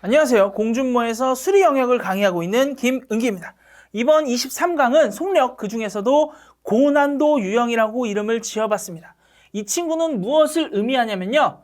안녕하세요. 공준모에서 수리 영역을 강의하고 있는 김은기입니다. 이번 23강은 속력, 그 중에서도 고난도 유형이라고 이름을 지어봤습니다. 이 친구는 무엇을 의미하냐면요.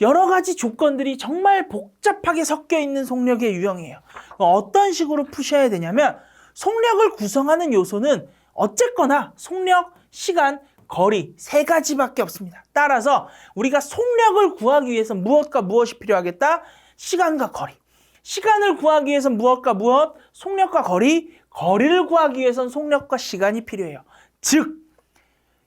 여러 가지 조건들이 정말 복잡하게 섞여 있는 속력의 유형이에요. 어떤 식으로 푸셔야 되냐면 속력을 구성하는 요소는 어쨌거나 속력, 시간, 거리 세 가지밖에 없습니다. 따라서 우리가 속력을 구하기 위해서 무엇과 무엇이 필요하겠다? 시간과 거리. 시간을 구하기 위해선 무엇과 무엇? 속력과 거리. 거리를 구하기 위해선 속력과 시간이 필요해요. 즉,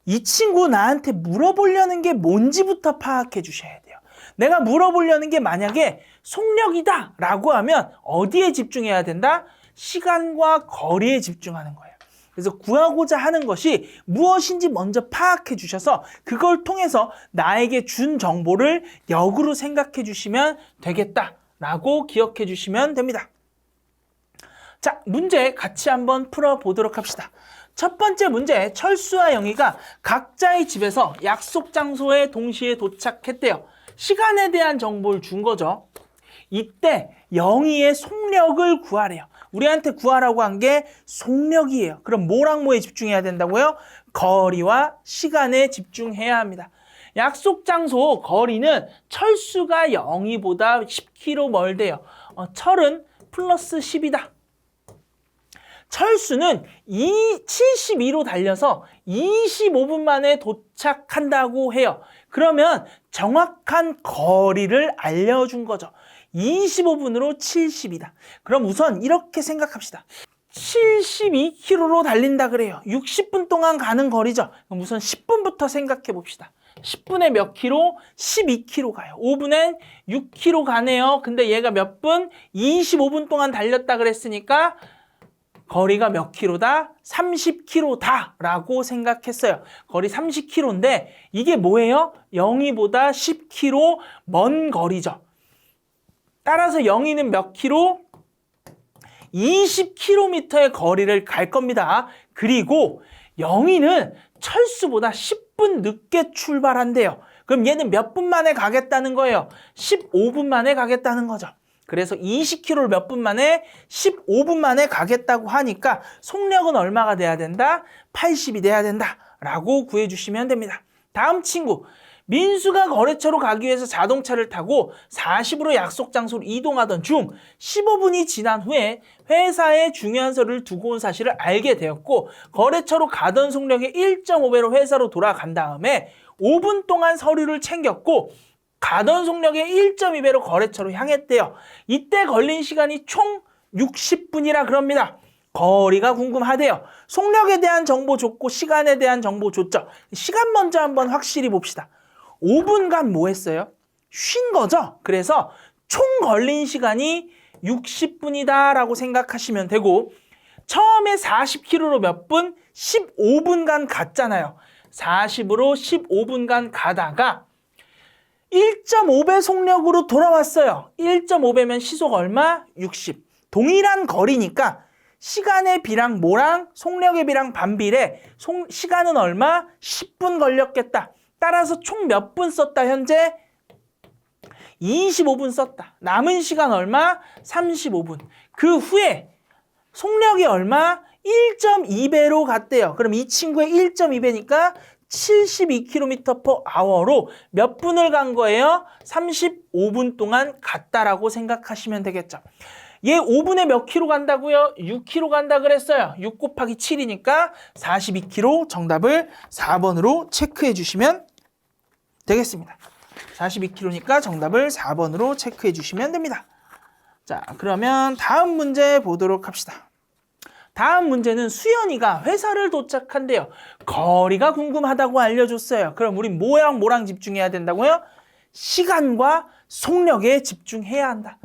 이 친구 나한테 물어보려는 게 뭔지부터 파악해 주셔야 돼요. 내가 물어보려는 게 만약에 속력이다 라고 하면 어디에 집중해야 된다? 시간과 거리에 집중하는 거예요. 그래서 구하고자 하는 것이 무엇인지 먼저 파악해 주셔서 그걸 통해서 나에게 준 정보를 역으로 생각해 주시면 되겠다라고 기억해 주시면 됩니다. 자, 문제 같이 한번 풀어보도록 합시다. 첫 번째 문제, 철수와 영희가 각자의 집에서 약속 장소에 동시에 도착했대요. 시간에 대한 정보를 준 거죠. 이때 영희의 속력을 구하래요. 우리한테 구하라고 한 게 속력이에요. 그럼 뭐랑 뭐에 집중해야 된다고요? 거리와 시간에 집중해야 합니다. 약속 장소 거리는 철수가 영희보다 10km 멀대요. 철은 플러스 10이다. 철수는 72로 달려서 25분 만에 도착한다고 해요. 그러면 정확한 거리를 알려준 거죠. 25분으로 70이다. 그럼 우선 이렇게 생각합시다. 72km로 달린다 그래요. 60분 동안 가는 거리죠. 그럼 우선 10분부터 생각해 봅시다. 10분에 몇 킬로? 12km 가요. 5분엔 6km 가네요. 근데 얘가 몇 분? 25분 동안 달렸다 그랬으니까 거리가 몇 킬로다? 30km다 라고 생각했어요. 거리 30km인데 이게 뭐예요? 영희보다 10km 먼 거리죠. 따라서 영희는 몇 킬로? 20km의 거리를 갈 겁니다. 그리고 영희는 철수보다 10분 늦게 출발한대요. 그럼 얘는 몇 분 만에 가겠다는 거예요? 15분 만에 가겠다는 거죠. 그래서 20km를 몇 분 만에? 15분 만에 가겠다고 하니까 속력은 얼마가 돼야 된다? 80이 돼야 된다 라고 구해주시면 됩니다. 다음 친구, 민수가 거래처로 가기 위해서 자동차를 타고 40으로 약속 장소로 이동하던 중 15분이 지난 후에 회사에 중요한 서류를 두고 온 사실을 알게 되었고 거래처로 가던 속력의 1.5배로 회사로 돌아간 다음에 5분 동안 서류를 챙겼고 가던 속력의 1.2배로 거래처로 향했대요. 이때 걸린 시간이 총 60분이라 그럽니다. 거리가 궁금하대요. 속력에 대한 정보 줬고 시간에 대한 정보 줬죠. 시간 먼저 한번 확실히 봅시다. 5분간 뭐 했어요? 쉰 거죠. 그래서 총 걸린 시간이 60분이다 라고 생각하시면 되고 처음에 40km로 몇 분? 15분간 갔잖아요. 40으로 15분간 가다가 1.5배 속력으로 돌아왔어요. 1.5배면 시속 얼마? 60. 동일한 거리니까 시간의 비랑 뭐랑 속력의 비랑 반비례. 시간은 얼마? 10분 걸렸겠다. 따라서 총 몇 분 썼다 현재? 25분 썼다. 남은 시간 얼마? 35분. 그 후에 속력이 얼마? 1.2배로 갔대요. 그럼 이 친구의 1.2배니까 72km/h로 몇 분을 간 거예요? 35분 동안 갔다라고 생각하시면 되겠죠. 얘 5분에 몇 킬로 간다고요? 6km 간다 그랬어요. 6 곱하기 7이니까 42km. 정답을 4번으로 체크해 주시면 되겠습니다. 42km니까 정답을 4번으로 체크해 주시면 됩니다. 자, 그러면 다음 문제 보도록 합시다. 다음 문제는 수연이가 회사를 도착한대요. 거리가 궁금하다고 알려줬어요. 그럼 우리 뭐랑 집중해야 된다고요? 시간과 속력에 집중해야 한다.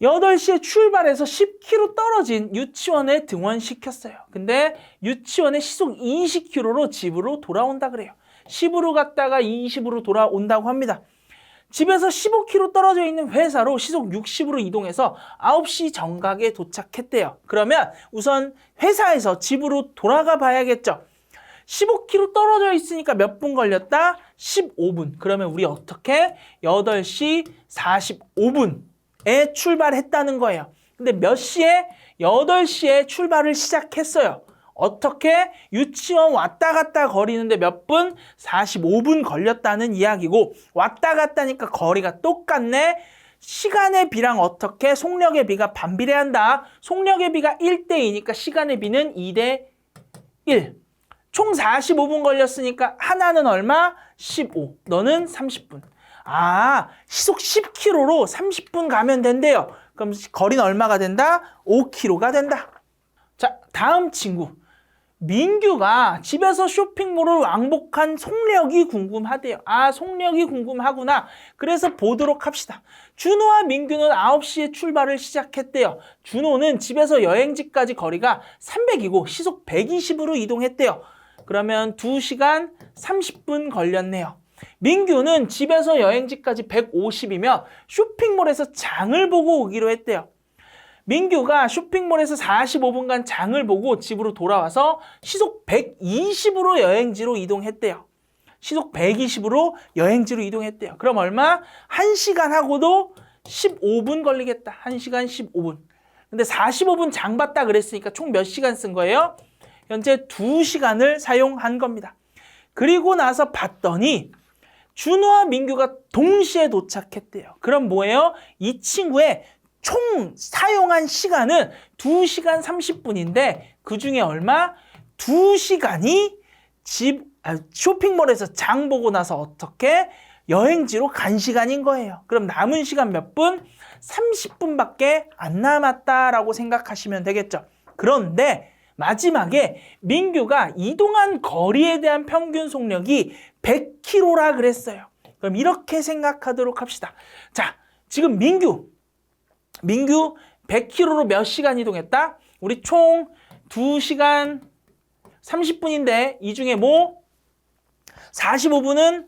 8시에 출발해서 10km 떨어진 유치원에 등원시켰어요. 근데 유치원에 시속 20km로 집으로 돌아온다 그래요. 10으로 갔다가 20으로 돌아온다고 합니다. 집에서 15km 떨어져 있는 회사로 시속 60으로 이동해서 9시 정각에 도착했대요. 그러면 우선 회사에서 집으로 돌아가 봐야겠죠. 15km 떨어져 있으니까 몇 분 걸렸다? 15분. 그러면 우리 어떻게? 8시 45분에 출발했다는 거예요. 근데 몇 시에? 8시에 출발을 시작했어요. 어떻게? 유치원 왔다 갔다 거리는데 몇 분? 45분 걸렸다는 이야기고, 왔다 갔다니까 거리가 똑같네. 시간의 비랑 어떻게? 속력의 비가 반비례한다. 속력의 비가 1대2니까 시간의 비는 2대1. 총 45분 걸렸으니까 하나는 얼마? 15. 너는 30분. 아, 시속 10km로 30분 가면 된대요. 그럼 거리는 얼마가 된다? 5km가 된다. 자, 다음 친구. 민규가 집에서 쇼핑몰을 왕복한 속력이 궁금하대요. 아, 속력이 궁금하구나. 그래서 보도록 합시다. 준호와 민규는 9시에 출발을 시작했대요. 준호는 집에서 여행지까지 거리가 300이고 시속 120으로 이동했대요. 그러면 2시간 30분 걸렸네요. 민규는 집에서 여행지까지 150이며 쇼핑몰에서 장을 보고 오기로 했대요. 민규가 쇼핑몰에서 45분간 장을 보고 집으로 돌아와서 시속 120으로 여행지로 이동했대요. 시속 120으로 여행지로 이동했대요. 그럼 얼마? 1시간 하고도 15분 걸리겠다. 1시간 15분. 근데 45분 장 봤다 그랬으니까 총 몇 시간 쓴 거예요? 현재 2시간을 사용한 겁니다. 그리고 나서 봤더니 준호와 민규가 동시에 도착했대요. 그럼 뭐예요? 이 친구의 총 사용한 시간은 2시간 30분인데 그 중에 얼마? 2시간이 쇼핑몰에서 장 보고 나서 어떻게? 여행지로 간 시간인 거예요. 그럼 남은 시간 몇 분? 30분밖에 안 남았다라고 생각하시면 되겠죠. 그런데 마지막에 민규가 이동한 거리에 대한 평균 속력이 100km라 그랬어요. 그럼 이렇게 생각하도록 합시다. 자, 지금 민규 100km로 몇 시간 이동했다? 우리 총 2시간 30분인데 이 중에 뭐 45분은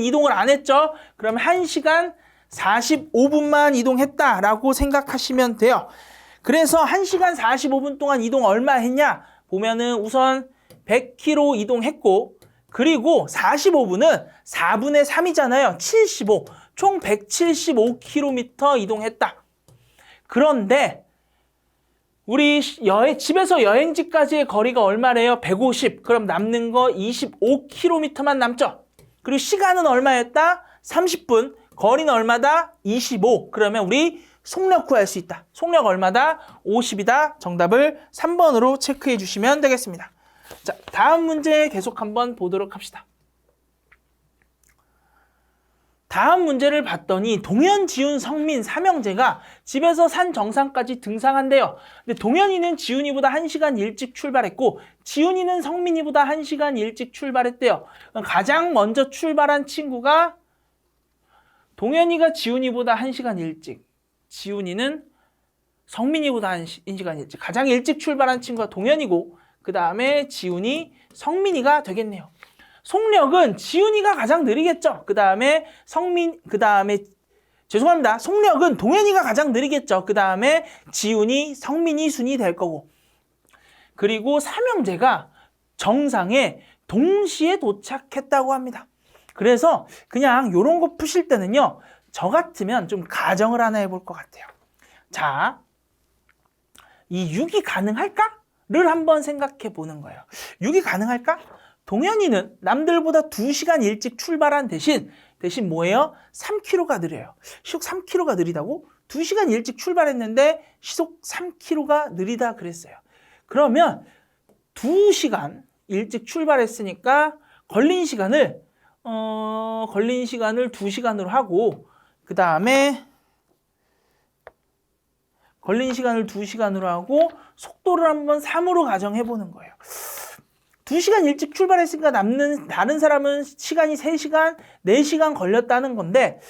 이동을 안 했죠? 그러면 1시간 45분만 이동했다라고 생각하시면 돼요. 그래서 1시간 45분 동안 이동 얼마 했냐? 보면은 우선 100km 이동했고, 그리고 45분은 4분의 3이잖아요. 75. 총 175km 이동했다. 그런데 우리 집에서 여행지까지의 거리가 얼마래요? 150. 그럼 남는 거 25km만 남죠. 그리고 시간은 얼마였다? 30분. 거리는 얼마다? 25. 그러면 우리 속력 구할 수 있다. 속력 얼마다? 50이다. 정답을 3번으로 체크해 주시면 되겠습니다. 자, 다음 문제 계속 한번 보도록 합시다. 다음 문제를 봤더니 동현, 지훈, 성민, 삼형제가 집에서 산 정상까지 등산한대요. 근데 동현이는 지훈이보다 1시간 일찍 출발했고 지훈이는 성민이보다 1시간 일찍 출발했대요. 가장 먼저 출발한 친구가 동현이가 지훈이보다 1시간 일찍, 지훈이는 성민이보다 1시간 일찍. 가장 일찍 출발한 친구가 동현이고 그 다음에 지훈이, 성민이가 되겠네요. 속력은 지훈이가 가장 느리겠죠. 그 다음에 속력은 동현이가 가장 느리겠죠. 그 다음에 지훈이, 성민이 순이 될 거고. 그리고 삼형제가 정상에 동시에 도착했다고 합니다. 그래서 그냥 이런 거 푸실 때는요, 저 같으면 좀 가정을 하나 해볼 것 같아요. 자, 이 6이 가능할까?를 한번 생각해 보는 거예요. 6이 가능할까? 동현이는 남들보다 2시간 일찍 출발한 대신 뭐예요? 3km가 느려요. 시속 3km가 느리다고? 2시간 일찍 출발했는데 시속 3km가 느리다 그랬어요. 그러면 2시간 일찍 출발했으니까 걸린 시간을 2시간으로 하고 그 다음에 걸린 시간을 2시간으로 하고 속도를 한번 3으로 가정해 보는 거예요. 2시간 일찍 출발했으니까 남는 다른 사람은 시간이 3시간, 4시간 걸렸다는 건데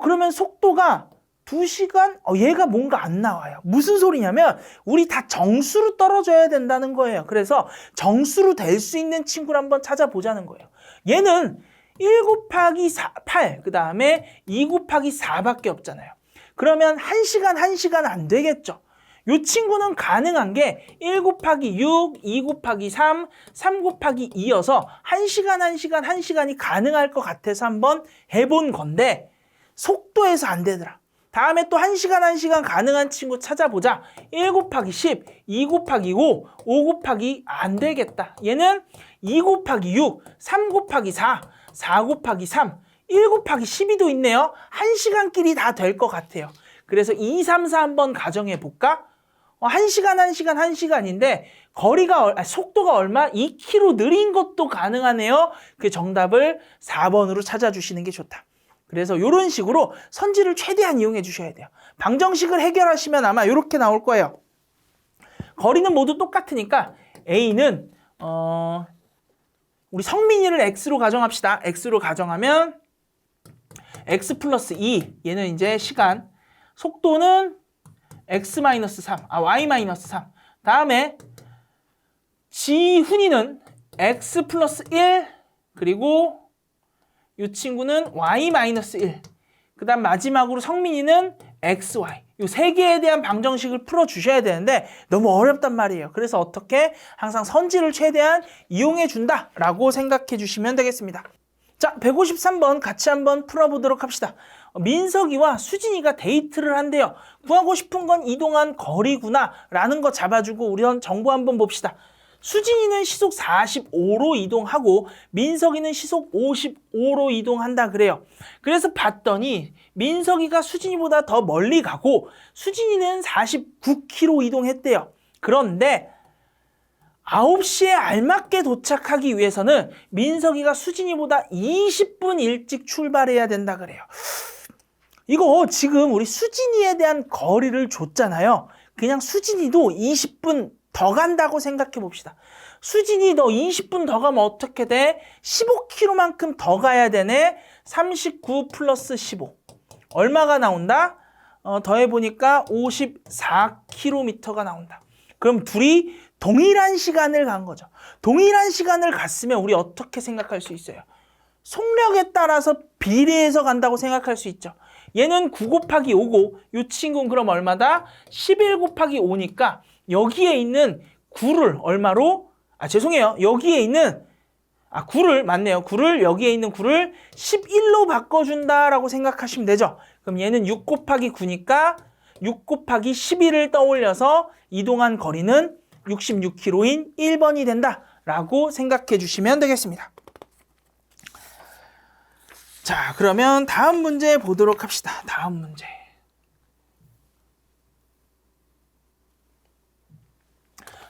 그러면 속도가 2시간? 얘가 뭔가 안 나와요. 무슨 소리냐면 우리 다 정수로 떨어져야 된다는 거예요. 그래서 정수로 될 수 있는 친구를 한번 찾아보자는 거예요. 얘는 1 곱하기 8, 그 다음에 2 곱하기 4밖에 없잖아요. 그러면 1시간 안 되겠죠. 이 친구는 가능한 게 1 곱하기 6, 2 곱하기 3, 3 곱하기 2여서 1시간, 1시간, 1시간이 가능할 것 같아서 한번 해본 건데 속도에서 안 되더라. 다음에 또 1시간, 1시간 가능한 친구 찾아보자. 1 곱하기 10, 2 곱하기 5, 5 곱하기 안 되겠다. 얘는 2 곱하기 6, 3 곱하기 4, 4 곱하기 3, 1 곱하기 12도 있네요. 1시간끼리 다 될 것 같아요. 그래서 2, 3, 4 한번 가정해 볼까? 1시간, 1시간, 1시간인데 거리가 속도가 얼마? 2km 느린 것도 가능하네요. 그 정답을 4번으로 찾아주시는 게 좋다. 그래서 이런 식으로 선지를 최대한 이용해 주셔야 돼요. 방정식을 해결하시면 아마 이렇게 나올 거예요. 거리는 모두 똑같으니까 A는 우리 성민이를 X로 가정합시다. X로 가정하면 X 플러스 2, 얘는 이제 시간, 속도는 X-3, Y-3. 다음에 지훈이는 X 플러스 1, 그리고 이 친구는 Y-1. 그 다음 마지막으로 성민이는 XY. 이 세 개에 대한 방정식을 풀어주셔야 되는데 너무 어렵단 말이에요. 그래서 어떻게 항상 선지를 최대한 이용해 준다라고 생각해 주시면 되겠습니다. 자, 153번 같이 한번 풀어보도록 합시다. 민석이와 수진이가 데이트를 한대요. 구하고 싶은 건 이동한 거리구나 라는 거 잡아주고 우리 정보 한번 봅시다. 수진이는 시속 45로 이동하고 민석이는 시속 55로 이동한다 그래요. 그래서 봤더니 민석이가 수진이보다 더 멀리 가고 수진이는 49km 이동했대요. 그런데 9시에 알맞게 도착하기 위해서는 민석이가 수진이보다 20분 일찍 출발해야 된다 그래요. 이거 지금 우리 수진이에 대한 거리를 줬잖아요. 그냥 수진이도 20분 더 간다고 생각해 봅시다. 수진이 너 20분 더 가면 어떻게 돼? 15km만큼 더 가야 되네. 39 플러스 15. 얼마가 나온다? 더해보니까 54km가 나온다. 그럼 둘이 동일한 시간을 간 거죠. 동일한 시간을 갔으면 우리 어떻게 생각할 수 있어요? 속력에 따라서 비례해서 간다고 생각할 수 있죠. 얘는 9 곱하기 5고 이 친구는 그럼 얼마다? 11 곱하기 5니까 여기에 있는 9를 얼마로? 죄송해요. 여기에 있는 9를 맞네요. 9를 여기에 있는 9를 11로 바꿔준다라고 생각하시면 되죠. 그럼 얘는 6 곱하기 9니까 6 곱하기 11을 떠올려서 이동한 거리는 66km인 1번이 된다라고 생각해 주시면 되겠습니다. 자, 그러면 다음 문제 보도록 합시다. 다음 문제.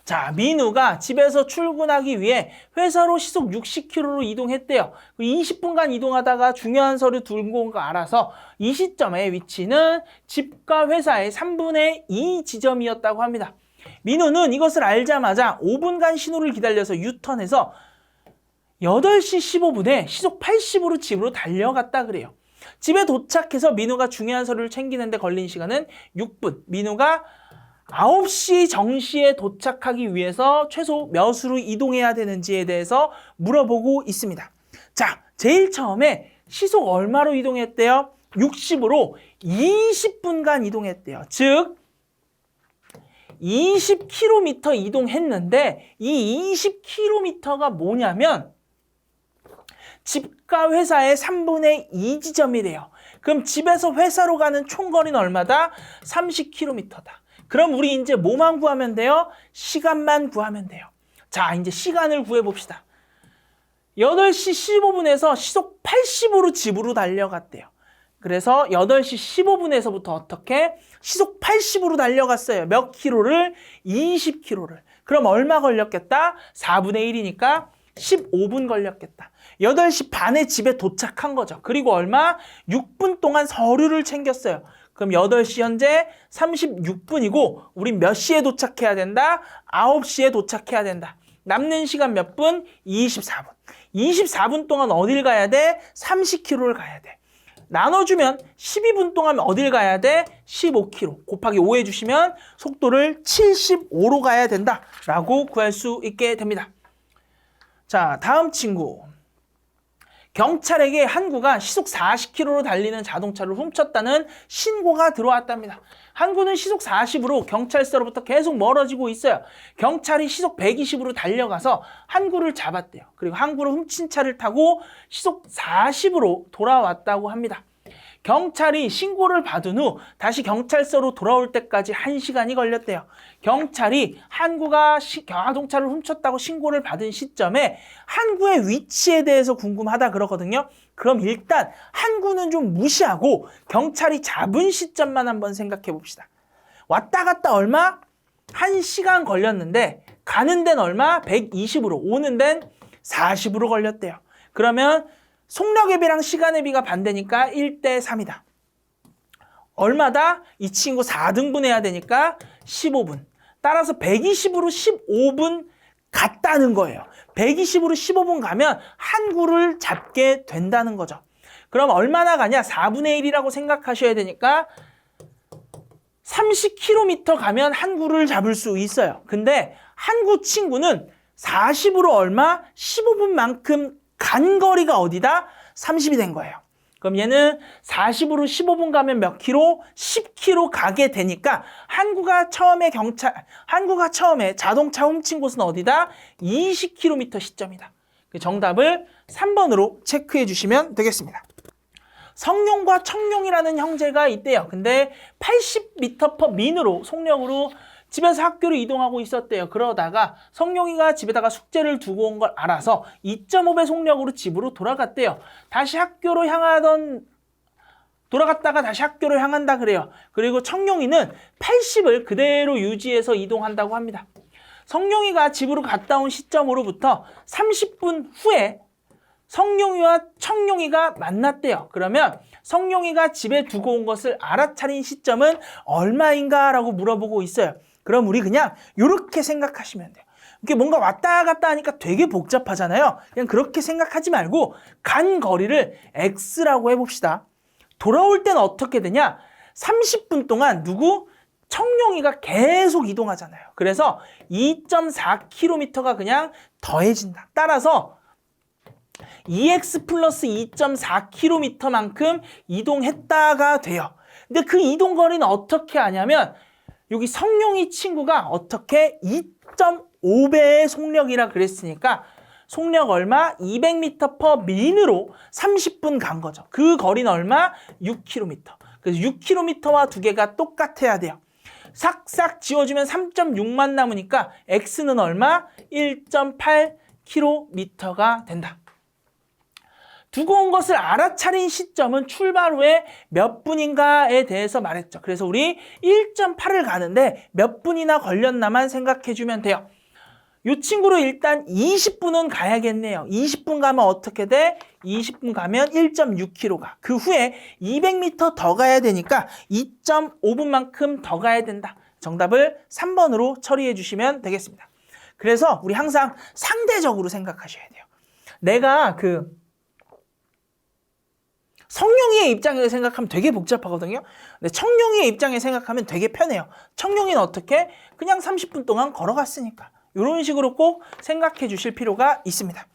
자, 민우가 집에서 출근하기 위해 회사로 시속 60km로 이동했대요. 20분간 이동하다가 중요한 서류 들고 온 거 알아서 이 시점의 위치는 집과 회사의 3분의 2 지점이었다고 합니다. 민우는 이것을 알자마자 5분간 신호를 기다려서 유턴해서 8시 15분에 시속 80으로 집으로 달려갔다 그래요. 집에 도착해서 민우가 중요한 서류를 챙기는데 걸린 시간은 6분. 민우가 9시 정시에 도착하기 위해서 최소 몇으로 이동해야 되는지에 대해서 물어보고 있습니다. 자, 제일 처음에 시속 얼마로 이동했대요? 60으로 20분간 이동했대요. 즉 20km 이동했는데 이 20km가 뭐냐면 집과 회사의 3분의 2 지점이래요. 그럼 집에서 회사로 가는 총거리는 얼마다? 30km다. 그럼 우리 이제 뭐만 구하면 돼요? 시간만 구하면 돼요. 자, 이제 시간을 구해봅시다. 8시 15분에서 시속 80으로 집으로 달려갔대요. 그래서 8시 15분에서부터 어떻게? 시속 80으로 달려갔어요. 몇 킬로를? 20킬로를. 그럼 얼마 걸렸겠다? 4분의 1이니까 15분 걸렸겠다. 8시 반에 집에 도착한 거죠. 그리고 얼마? 6분 동안 서류를 챙겼어요. 그럼 8시 현재 36분이고 우린 몇 시에 도착해야 된다? 9시에 도착해야 된다. 남는 시간 몇 분? 24분. 24분 동안 어딜 가야 돼? 30km를 가야 돼. 나눠주면 12분 동안 어딜 가야 돼? 15km. 곱하기 5 해주시면 속도를 75로 가야 된다라고 구할 수 있게 됩니다. 자, 다음 친구. 경찰에게 한구가 시속 40km로 달리는 자동차를 훔쳤다는 신고가 들어왔답니다. 한구는 시속 40으로 경찰서로부터 계속 멀어지고 있어요. 경찰이 시속 120으로 달려가서 한구를 잡았대요. 그리고 한구를 훔친 차를 타고 시속 40으로 돌아왔다고 합니다. 경찰이 신고를 받은 후 다시 경찰서로 돌아올 때까지 1시간이 걸렸대요. 경찰이 한구가 자동차를 훔쳤다고 신고를 받은 시점에 한구의 위치에 대해서 궁금하다 그러거든요. 그럼 일단 한구는 좀 무시하고 경찰이 잡은 시점만 한번 생각해 봅시다. 왔다 갔다 얼마? 1시간 걸렸는데 가는 데는 얼마? 120으로, 오는 데는 40으로 걸렸대요. 그러면 속력의 비랑 시간의 비가 반대니까 1대3이다. 얼마다? 이 친구 4등분 해야 되니까 15분. 따라서 120으로 15분 갔다는 거예요. 120으로 15분 가면 한구를 잡게 된다는 거죠. 그럼 얼마나 가냐? 4분의 1이라고 생각하셔야 되니까 30km 가면 한구를 잡을 수 있어요. 근데 한구 친구는 40으로 얼마? 15분만큼 간 거리가 어디다? 30이 된 거예요. 그럼 얘는 40으로 15분 가면 몇 킬로? 10km 가게 되니까 한구가 처음에 자동차 훔친 곳은 어디다? 20km 시점이다. 정답을 3번으로 체크해 주시면 되겠습니다. 성룡과 청룡이라는 형제가 있대요. 근데 80m/min으로 속력으로 집에서 학교로 이동하고 있었대요. 그러다가 성룡이가 집에다가 숙제를 두고 온 걸 알아서 2.5배 속력으로 집으로 돌아갔대요. 돌아갔다가 다시 학교로 향한다 그래요. 그리고 청룡이는 80을 그대로 유지해서 이동한다고 합니다. 성룡이가 집으로 갔다 온 시점으로부터 30분 후에 성룡이와 청룡이가 만났대요. 그러면 성룡이가 집에 두고 온 것을 알아차린 시점은 얼마인가 라고 물어보고 있어요. 그럼 우리 그냥 이렇게 생각하시면 돼요. 이게 뭔가 왔다 갔다 하니까 되게 복잡하잖아요. 그냥 그렇게 생각하지 말고 간 거리를 X라고 해봅시다. 돌아올 때는 어떻게 되냐? 30분 동안 청룡이가 계속 이동하잖아요. 그래서 2.4km가 그냥 더해진다. 따라서 2x 플러스 2.4km만큼 이동했다가 돼요. 근데 그 이동 거리는 어떻게 하냐면 여기 성룡이 친구가 어떻게 2.5배의 속력이라 그랬으니까 속력 얼마? 200m/min으로 30분 간 거죠. 그 거리는 얼마? 6km. 그래서 6km와 두 개가 똑같아야 돼요. 싹싹 지워주면 3.6만 남으니까 x는 얼마? 1.8km가 된다. 두고 온 것을 알아차린 시점은 출발 후에 몇 분인가에 대해서 말했죠. 그래서 우리 1.8을 가는데 몇 분이나 걸렸나만 생각해주면 돼요. 이 친구로 일단 20분은 가야겠네요. 20분 가면 어떻게 돼? 20분 가면 1.6km가. 그 후에 200m 더 가야 되니까 2.5분만큼 더 가야 된다. 정답을 3번으로 처리해 주시면 되겠습니다. 그래서 우리 항상 상대적으로 생각하셔야 돼요. 내가 성룡이의 입장에서 생각하면 되게 복잡하거든요. 근데 청룡이의 입장에 생각하면 되게 편해요. 청룡이는 어떻게? 그냥 30분 동안 걸어갔으니까. 이런 식으로 꼭 생각해 주실 필요가 있습니다.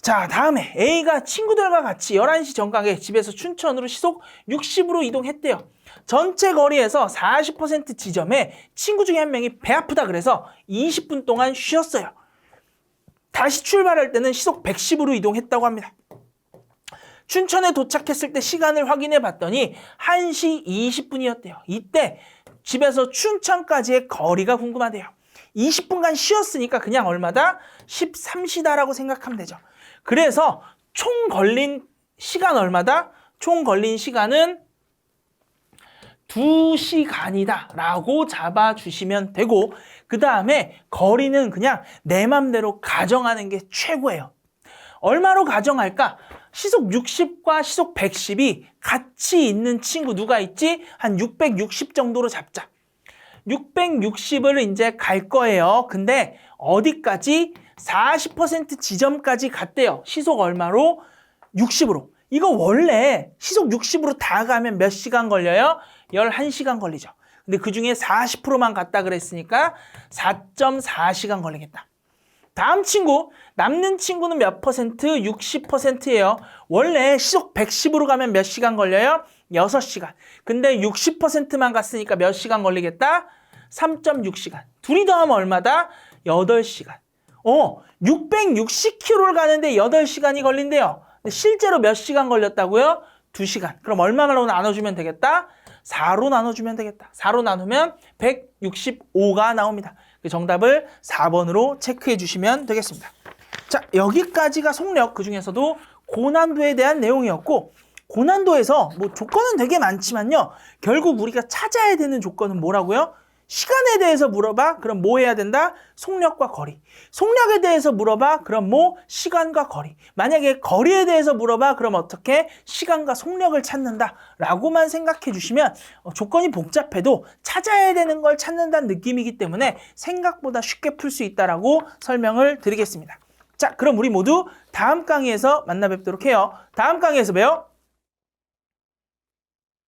자, 다음에 A가 친구들과 같이 11시 정각에 집에서 춘천으로 시속 60으로 이동했대요. 전체 거리에서 40% 지점에 친구 중에 한 명이 배 아프다 그래서 20분 동안 쉬었어요. 다시 출발할 때는 시속 110으로 이동했다고 합니다. 춘천에 도착했을 때 시간을 확인해 봤더니 1시 20분이었대요. 이때 집에서 춘천까지의 거리가 궁금하대요. 20분간 쉬었으니까 그냥 얼마다? 13시다라고 생각하면 되죠. 그래서 총 걸린 시간 얼마다? 총 걸린 시간은 2시간이다 라고 잡아주시면 되고 그 다음에 거리는 그냥 내 맘대로 가정하는 게 최고예요. 얼마로 가정할까? 시속 60과 시속 110이 같이 있는 친구 누가 있지? 한 660 정도로 잡자. 660을 이제 갈 거예요. 근데 어디까지? 40% 지점까지 갔대요. 시속 얼마로? 60으로. 이거 원래 시속 60으로 다 가면 몇 시간 걸려요? 11시간 걸리죠. 근데 그 중에 40%만 갔다 그랬으니까 4.4시간 걸리겠다. 다음 친구, 남는 친구는 몇 퍼센트? 60%예요. 원래 시속 110으로 가면 몇 시간 걸려요? 6시간. 근데 60%만 갔으니까 몇 시간 걸리겠다? 3.6시간. 둘이 더하면 얼마다? 8시간. 660km를 가는데 8시간이 걸린대요. 근데 실제로 몇 시간 걸렸다고요? 2시간. 그럼 얼마로 나눠주면 되겠다? 4로 나눠주면 되겠다. 4로 나누면 165가 나옵니다. 그 정답을 4번으로 체크해 주시면 되겠습니다. 자, 여기까지가 속력, 그 중에서도 고난도에 대한 내용이었고, 고난도에서 뭐 조건은 되게 많지만요. 결국 우리가 찾아야 되는 조건은 뭐라고요? 시간에 대해서 물어봐. 그럼 뭐 해야 된다? 속력과 거리. 속력에 대해서 물어봐. 그럼 뭐? 시간과 거리. 만약에 거리에 대해서 물어봐. 그럼 어떻게? 시간과 속력을 찾는다. 라고만 생각해 주시면 조건이 복잡해도 찾아야 되는 걸 찾는다는 느낌이기 때문에 생각보다 쉽게 풀 수 있다라고 설명을 드리겠습니다. 자, 그럼 우리 모두 다음 강의에서 만나 뵙도록 해요. 다음 강의에서 봬요.